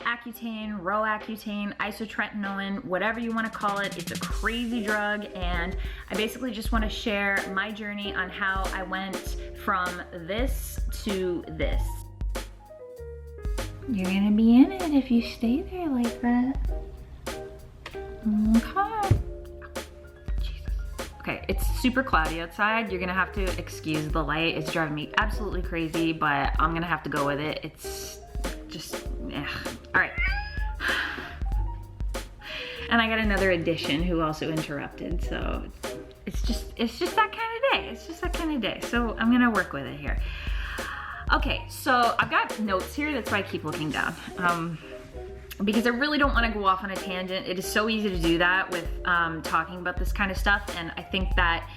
Accutane, Accutane, isotretinoin, whatever you want to call it. It's a crazy drug, and I basically just want to share my journey on how I went from this to this. You're gonna be in it if you stay there like that. Okay. Jesus. Okay, it's super cloudy outside. You're gonna have to excuse the light. It's driving me absolutely crazy, but I'm gonna have to go with it. It's just, all right. And I got another addition who also interrupted, so it's just that kind of day. It's just that kind of day. So I'm gonna work with it here. Okay, so I've got notes here. That's why I keep looking down. Because I really don't want to go off on a tangent. It is so easy to do that with talking about this kind of stuff, and I think that,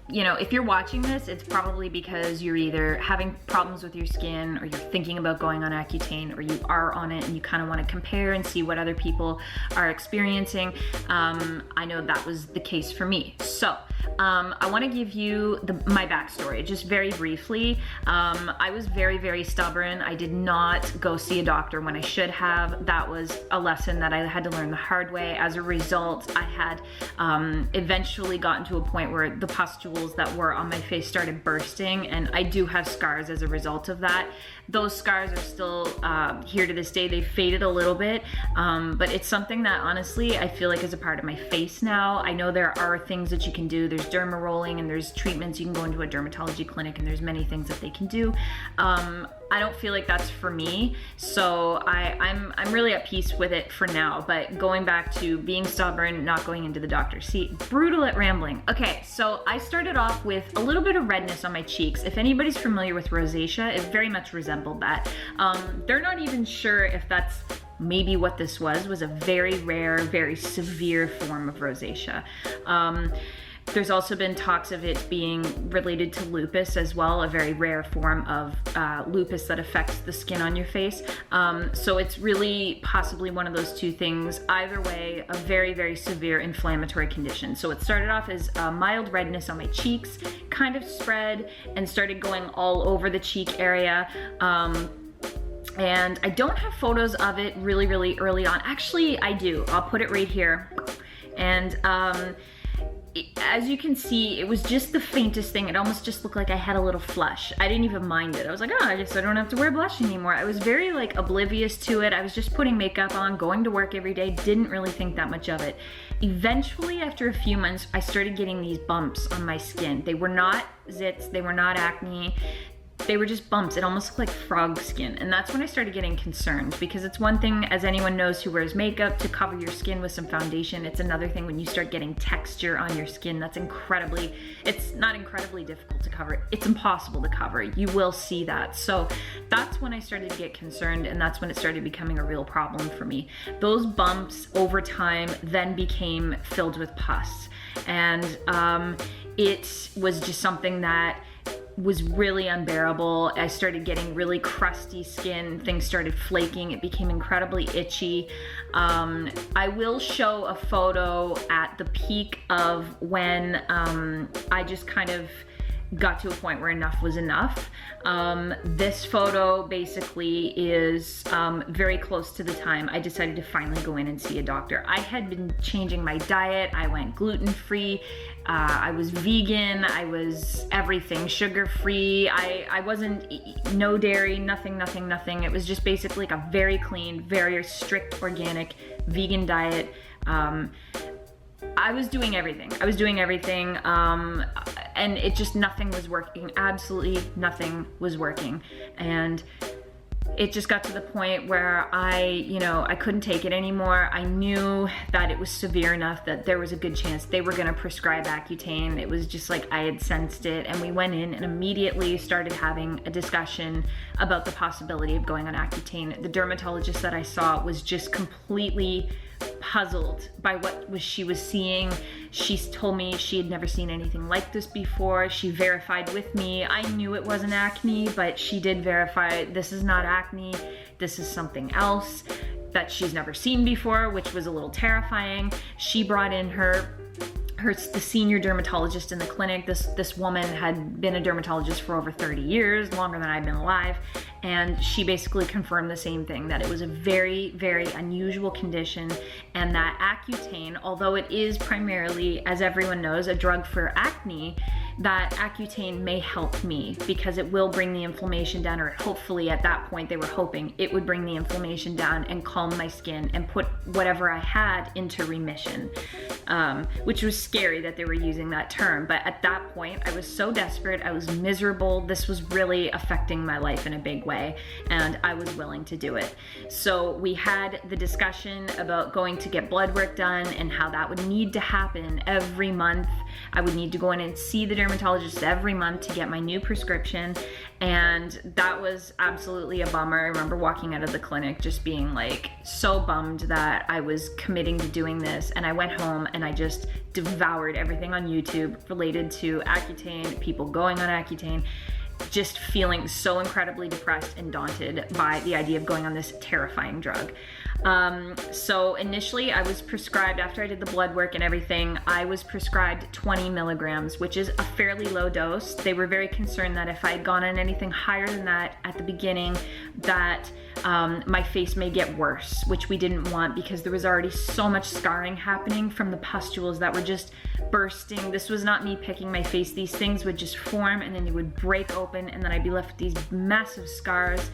you know, if you're watching this, it's probably because you're either having problems with your skin, or you're thinking about going on Accutane, or you are on it and you kind of want to compare and see what other people are experiencing. I know that was the case for me. So I want to give you my backstory just very briefly. I was very, very stubborn. I did not go see a doctor when I should have. That was a lesson that I had to learn the hard way. As a result, I had eventually gotten to a point where the pustules that were on my face started bursting, and I do have scars as a result of that. Those scars are still here to this day. They've faded a little bit, but it's something that honestly I feel like is a part of my face now. I know there are things that you can do. There's derma rolling and there's treatments. You can go into a dermatology clinic and there's many things that they can do. I don't feel like that's for me, so I'm really at peace with it for now. But going back to being stubborn, not going into the doctor. See, brutal at rambling. Okay, so I started off with a little bit of redness on my cheeks. If anybody's familiar with rosacea, it very much resembled that. They're not even sure if that's maybe what this was a very rare, very severe form of rosacea. There's also been talks of it being related to lupus as well, a very rare form of lupus that affects the skin on your face. So it's really possibly one of those two things. Either way, a very, very severe inflammatory condition. So it started off as a mild redness on my cheeks, kind of spread and started going all over the cheek area. And I don't have photos of it really, really early on. Actually, I do. I'll put it right here. And as you can see, it was just the faintest thing. It almost just looked like I had a little flush. I didn't even mind it. I was like, oh, I guess I don't have to wear blush anymore. I was very like oblivious to it. I was just putting makeup on, going to work every day, didn't really think that much of it. Eventually, after a few months, I started getting these bumps on my skin. They were not zits, they were not acne. They were just bumps. It almost looked like frog skin. And that's when I started getting concerned, because it's one thing, as anyone knows who wears makeup, to cover your skin with some foundation. It's another thing when you start getting texture on your skin. That's it's not incredibly difficult to cover. It's impossible to cover. You will see that. So that's when I started to get concerned, and that's when it started becoming a real problem for me. Those bumps over time then became filled with pus. And it was just something that was really unbearable. I started getting really crusty skin. Things started flaking. It became incredibly itchy. I will show a photo at the peak of when I just kind of got to a point where enough was enough. This photo basically is very close to the time I decided to finally go in and see a doctor. I had been changing my diet. I went gluten-free. I was vegan. I was everything, sugar-free. I wasn't, no dairy, nothing. It was just basically like a very clean, very strict organic vegan diet. I was doing everything. And it just, nothing was working. Absolutely nothing was working. And it just got to the point where I couldn't take it anymore. I knew that it was severe enough that there was a good chance they were gonna prescribe Accutane. It was just like I had sensed it, and we went in and immediately started having a discussion about the possibility of going on Accutane. The dermatologist that I saw was just completely puzzled by what she was seeing. She told me she had never seen anything like this before. She verified with me. I knew it wasn't acne, but she did verify this is not acne. This is something else that she's never seen before, which was a little terrifying. She brought in her the senior dermatologist in the clinic. This woman had been a dermatologist for over 30 years, longer than I've been alive, and she basically confirmed the same thing, that it was a very, very unusual condition, and that Accutane, although it is primarily, as everyone knows, a drug for acne, that Accutane may help me because it will bring the inflammation down, or hopefully at that point they were hoping it would bring the inflammation down and calm my skin and put whatever I had into remission, which was scary that they were using that term. But at that point, I was so desperate, I was miserable, this was really affecting my life in a big way, and I was willing to do it. So we had the discussion about going to get blood work done and how that would need to happen every month. I would need to go in and see the dermatologist every month to get my new prescription, and that was absolutely a bummer. I remember walking out of the clinic just being like so bummed that I was committing to doing this, and I went home and I just devoured everything on YouTube related to Accutane, people going on Accutane, just feeling so incredibly depressed and daunted by the idea of going on this terrifying drug. So initially I was prescribed, after I did the blood work and everything, I was prescribed 20 milligrams, which is a fairly low dose. They were very concerned that if I had gone on anything higher than that at the beginning, that my face may get worse, which we didn't want because there was already so much scarring happening from the pustules that were just bursting. This was not me picking my face. These things would just form and then they would break open and then I'd be left with these massive scars.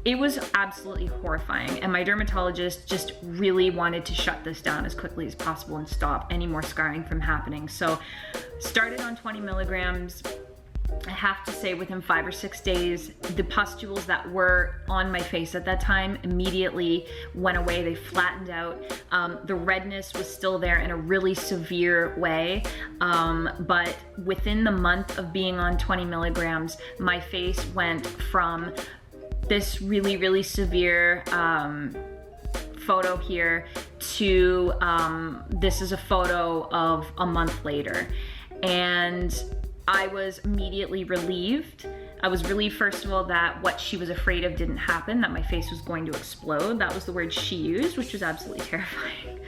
It was absolutely horrifying, and my dermatologist just really wanted to shut this down as quickly as possible and stop any more scarring from happening. So started on 20 milligrams. I have to say within 5 or 6 days, the pustules that were on my face at that time immediately went away. They flattened out. The redness was still there in a really severe way. But within the month of being on 20 milligrams, my face went from this really, really severe photo here to this is a photo of a month later. And I was immediately relieved. I was relieved, first of all, that what she was afraid of didn't happen, that my face was going to explode. That was the word she used, which was absolutely terrifying.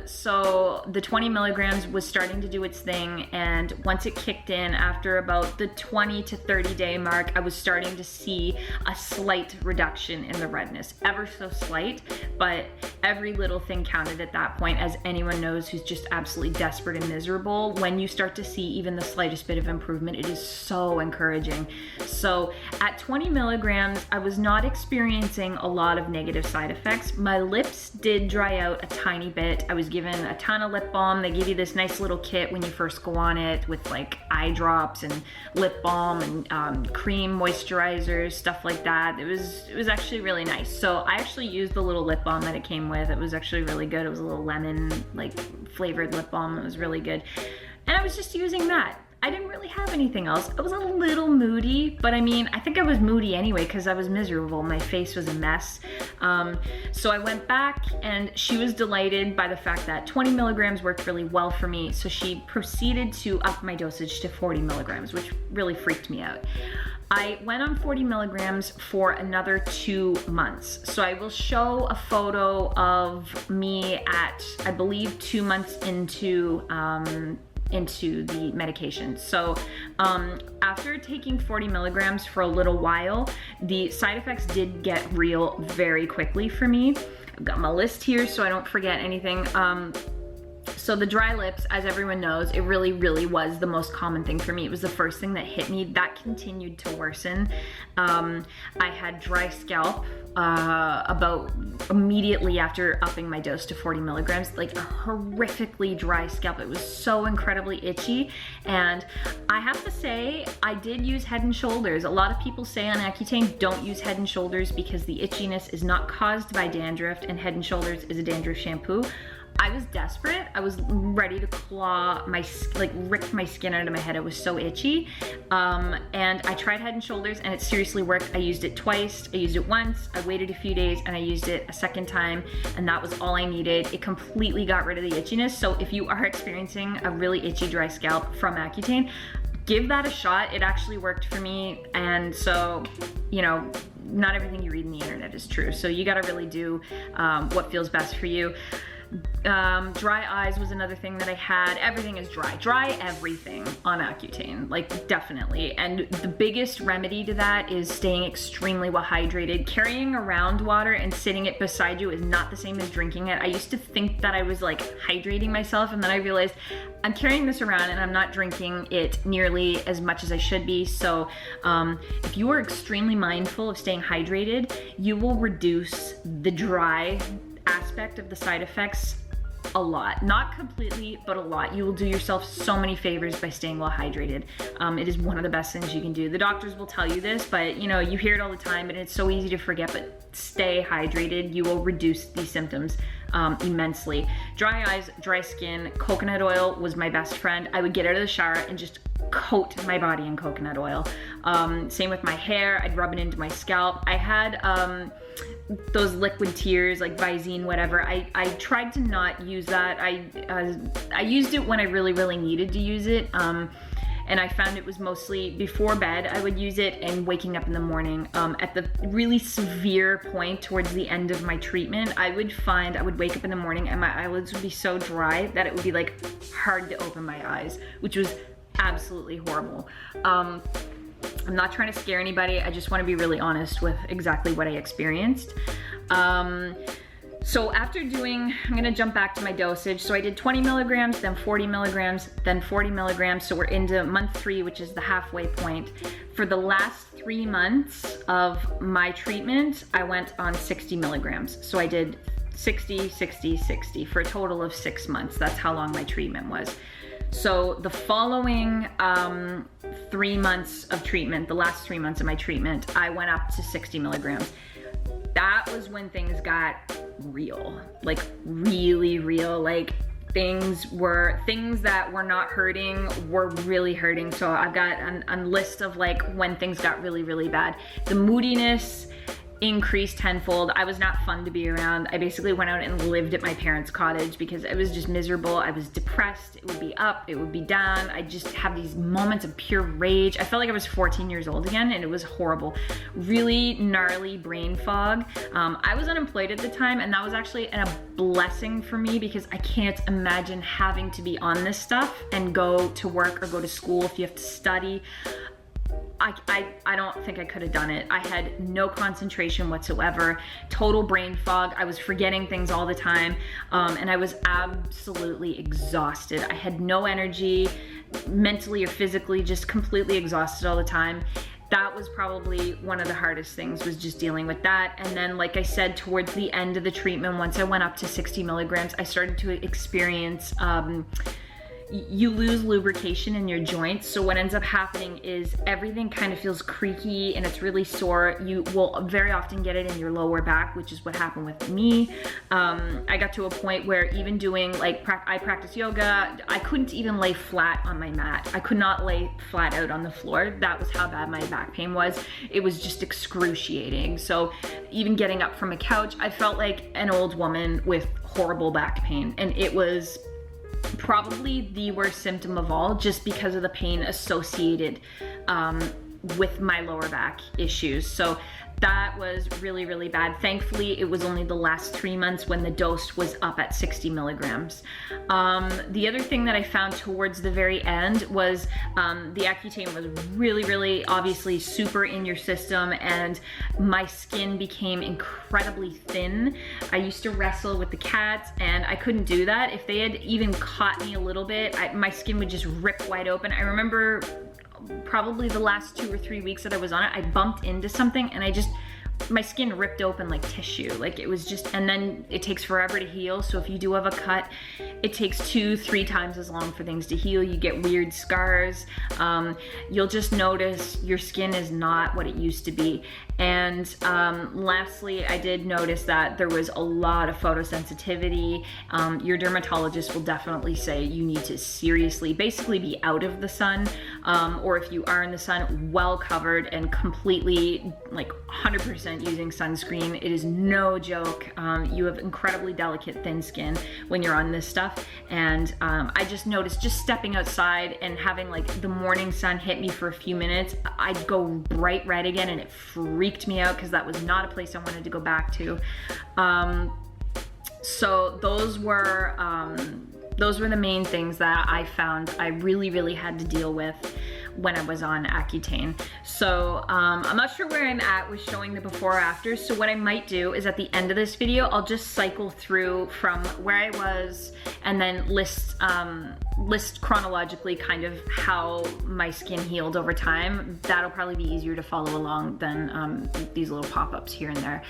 So the 20 milligrams was starting to do its thing, and once it kicked in, after about the 20 to 30 day mark, I was starting to see a slight reduction in the redness, ever so slight, but every little thing counted at that point, as anyone knows who's just absolutely desperate and miserable. When you start to see even the slightest bit of improvement, it is so encouraging. So at 20 milligrams, I was not experiencing a lot of negative side effects. My lips did dry out a tiny bit. I was given a ton of lip balm. They give you this nice little kit when you first go on it with like eye drops and lip balm and cream moisturizers, stuff like that. It was actually really nice. So I actually used the little lip balm that it came with. It was actually really good. It was a little lemon like flavored lip balm. It was really good. And I was just using that. I didn't really have anything else. I was a little moody, but I mean, I think I was moody anyway because I was miserable. My face was a mess. So I went back and she was delighted by the fact that 20 milligrams worked really well for me. So she proceeded to up my dosage to 40 milligrams, which really freaked me out. I went on 40 milligrams for another 2 months. So I will show a photo of me at, I believe, 2 months into the medication. So after taking 40 milligrams for a little while, the side effects did get real very quickly for me. I've got my list here so I don't forget anything. So the dry lips, as everyone knows, it really, really was the most common thing for me. It was the first thing that hit me. That continued to worsen. I had dry scalp about immediately after upping my dose to 40 milligrams, like a horrifically dry scalp. It was so incredibly itchy. And I have to say, I did use Head and Shoulders. A lot of people say on Accutane, don't use Head and Shoulders because the itchiness is not caused by dandruff, and Head and Shoulders is a dandruff shampoo. I was desperate. I was ready to claw my, like rip my skin out of my head. It was so itchy. And I tried Head and Shoulders and it seriously worked. I used it twice. I used it once. I waited a few days and I used it a second time, and that was all I needed. It completely got rid of the itchiness. So if you are experiencing a really itchy dry scalp from Accutane, give that a shot. It actually worked for me. And so, you know, not everything you read in the internet is true. So you gotta really do what feels best for you. Dry eyes was another thing that I had. Everything is dry. Dry everything on Accutane, like definitely. And the biggest remedy to that is staying extremely well hydrated. Carrying around water and sitting it beside you is not the same as drinking it. I used to think that I was like hydrating myself, and then I realized I'm carrying this around and I'm not drinking it nearly as much as I should be. So if you are extremely mindful of staying hydrated, you will reduce the dry aspect of the side effects a lot. Not completely, but a lot. You will do yourself so many favors by staying well hydrated. It is one of the best things you can do. The doctors will tell you this, but you know, you hear it all the time and it's so easy to forget, but stay hydrated. You will reduce these symptoms immensely. Dry eyes, dry skin, coconut oil was my best friend. I would get out of the shower and just coat my body in coconut oil. Same with my hair. I'd rub it into my scalp. I had those liquid tears like Visine, whatever. I tried to not use that. I used it when I really needed to use it. And I found it was mostly before bed. I would use it and waking up in the morning. At the really severe point towards the end of my treatment, I would wake up in the morning and my eyelids would be so dry that it would be like hard to open my eyes, which was absolutely horrible. I'm not trying to scare anybody. I just want to be really honest with exactly what I experienced. So after doing, I'm gonna jump back to my dosage. So I did 20 milligrams, then 40 milligrams, then 40 milligrams. So we're into month 3, which is the halfway point. For the last 3 months of my treatment, I went on 60 milligrams. So I did 60, 60, 60 for a total of 6 months. That's how long my treatment was. So the following 3 months of treatment, the last 3 months of my treatment, I went up to 60 milligrams. That was when things got real, like really real. Like things that were not hurting were really hurting. So I've got a list of like when things got really bad. The moodiness increased tenfold. I was not fun to be around. I basically went out and lived at my parents' cottage because it was just miserable. I was depressed. It would be up, it would be down. I just have these moments of pure rage. I felt like I was 14 years old again, and it was horrible. Really gnarly brain fog. I was unemployed at the time, and that was actually a blessing for me because I can't imagine having to be on this stuff and go to work or go to school if you have to study. I don't think I could have done it. I had no concentration whatsoever, total brain fog. I was forgetting things all the time, and I was absolutely exhausted. I had no energy, mentally or physically, just completely exhausted all the time. That was probably one of the hardest things, was just dealing with that. And then, like I said, towards the end of the treatment, once I went up to 60 milligrams, I started to experience you lose lubrication in your joints. So what ends up happening is everything kind of feels creaky and it's really sore. You will very often get it in your lower back, which is what happened with me. I got to a point where even doing like, I practice yoga, I couldn't even lay flat on my mat. I could not lay flat out on the floor. That was how bad my back pain was. It was just excruciating. So even getting up from a couch, I felt like an old woman with horrible back pain. And it was probably the worst symptom of all, just because of the pain associated with my lower back issues. So that was really bad. Thankfully, it was only the last 3 months when the dose was up at 60 milligrams. The other thing that I found towards the very end was the Accutane was really obviously super in your system, and my skin became incredibly thin. I used to wrestle with the cats and I couldn't do that. If they had even caught me a little bit, my skin would just rip wide open. I remember probably the last 2 or 3 weeks that I was on it, I bumped into something and my skin ripped open like tissue. Like it was just, and then it takes forever to heal. So if you do have a cut, it takes 2-3 times as long for things to heal. You get weird scars. You'll just notice your skin is not what it used to be. And lastly, I did notice that there was a lot of photosensitivity. Your dermatologist will definitely say you need to seriously basically be out of the sun, or if you are in the sun, well covered and completely like 100% using sunscreen. It is no joke. You have incredibly delicate thin skin when you're on this stuff. And I just noticed, just stepping outside and having like the morning sun hit me for a few minutes, I'd go bright red again, and it freaked me out because that was not a place I wanted to go back to. So those were the main things that I found I really had to deal with when I was on Accutane. So I'm not sure where I'm at with showing the before or after. So what I might do is at the end of this video, I'll just cycle through from where I was and then list chronologically kind of how my skin healed over time. That'll probably be easier to follow along than these little pop-ups here and there.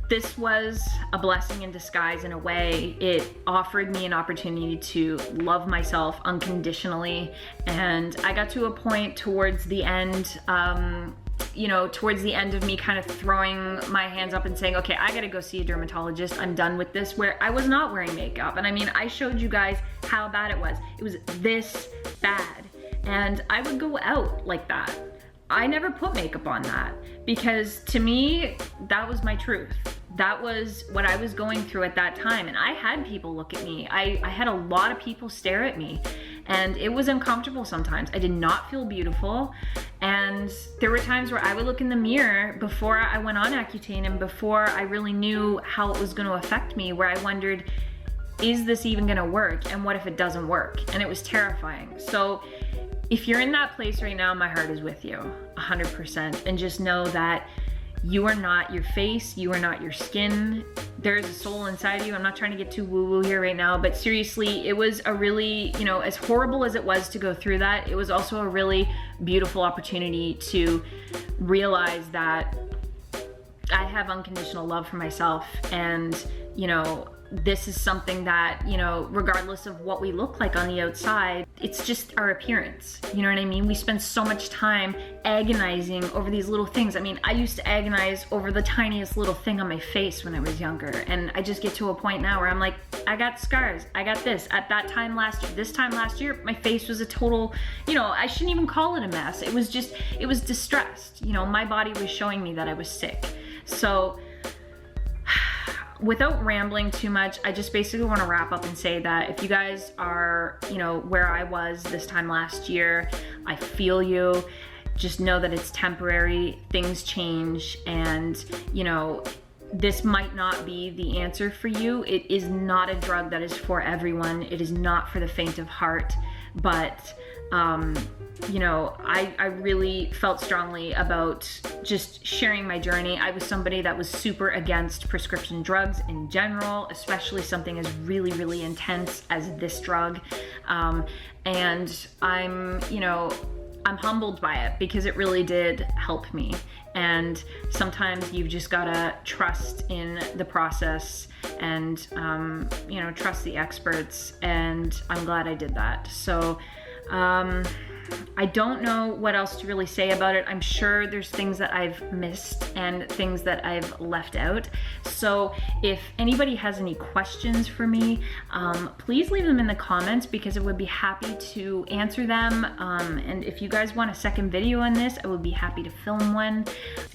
This was a blessing in disguise in a way. It offered me an opportunity to love myself unconditionally. And I got to a point towards the end, towards the end of me kind of throwing my hands up and saying, okay, I gotta go see a dermatologist. I'm done with this, where I was not wearing makeup. And I mean, I showed you guys how bad it was. It was this bad. And I would go out like that. I never put makeup on that because to me, that was my truth. That was what I was going through at that time. And I had people look at me. I had a lot of people stare at me and it was uncomfortable sometimes. I did not feel beautiful. And there were times where I would look in the mirror before I went on Accutane and before I really knew how it was gonna affect me, where I wondered, is this even gonna work? And what if it doesn't work? And it was terrifying. So if you're in that place right now, my heart is with you, 100%. And just know that you are not your face, you are not your skin. There's a soul inside you. I'm not trying to get too woo-woo here right now, but seriously, it was a really, as horrible as it was to go through that, it was also a really beautiful opportunity to realize that I have unconditional love for myself. And, this is something that, regardless of what we look like on the outside, it's just our appearance. You know what I mean? We spend so much time agonizing over these little things. I mean, I used to agonize over the tiniest little thing on my face when I was younger. And I just get to a point now where I'm like, I got scars. I got this. At that time last year, this time last year, my face was a total, I shouldn't even call it a mess. It was distressed. My body was showing me that I was sick. So, without rambling too much, I just basically want to wrap up and say that if you guys are, where I was this time last year, I feel you. Just know that it's temporary, things change, and, this might not be the answer for you. It is not a drug that is for everyone. It is not for the faint of heart, but I really felt strongly about just sharing my journey. I was somebody that was super against prescription drugs in general, especially something as really intense as this drug. And I'm humbled by it because it really did help me. And sometimes you've just gotta trust in the process and, trust the experts. And I'm glad I did that. So, I don't know what else to really say about it. I'm sure there's things that I've missed and things that I've left out. So if anybody has any questions for me, please leave them in the comments because I would be happy to answer them. And if you guys want a second video on this, I would be happy to film one.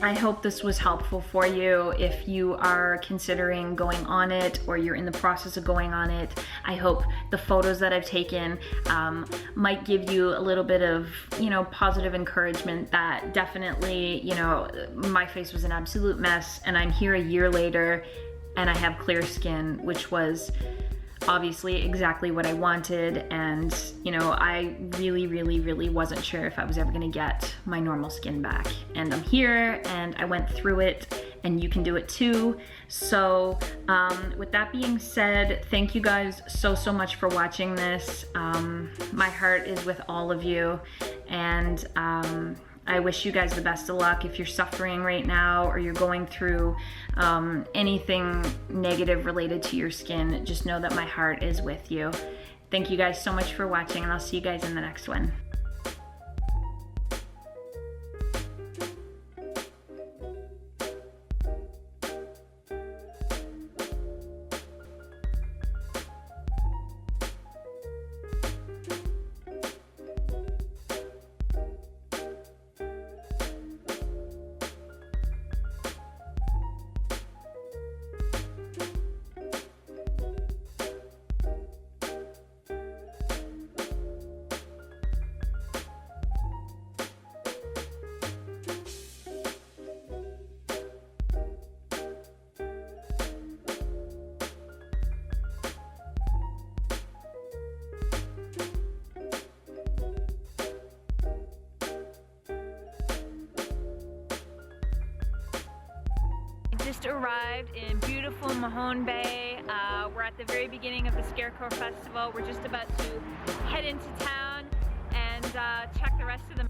I hope this was helpful for you if you are considering going on it or you're in the process of going on it. I hope the photos that I've taken might give you a little bit of, positive encouragement that definitely, my face was an absolute mess and I'm here a year later and I have clear skin, which was obviously exactly what I wanted. And, I really wasn't sure if I was ever gonna get my normal skin back. And I'm here and I went through it and you can do it too. So with that being said, thank you guys so much for watching this. My heart is with all of you and I wish you guys the best of luck if you're suffering right now or you're going through anything negative related to your skin. Just know that my heart is with you. Thank you guys so much for watching and I'll see you guys in the next one. just arrived in beautiful Mahone Bay. We're at the very beginning of the Scarecrow Festival. We're just about to head into town and check the rest of the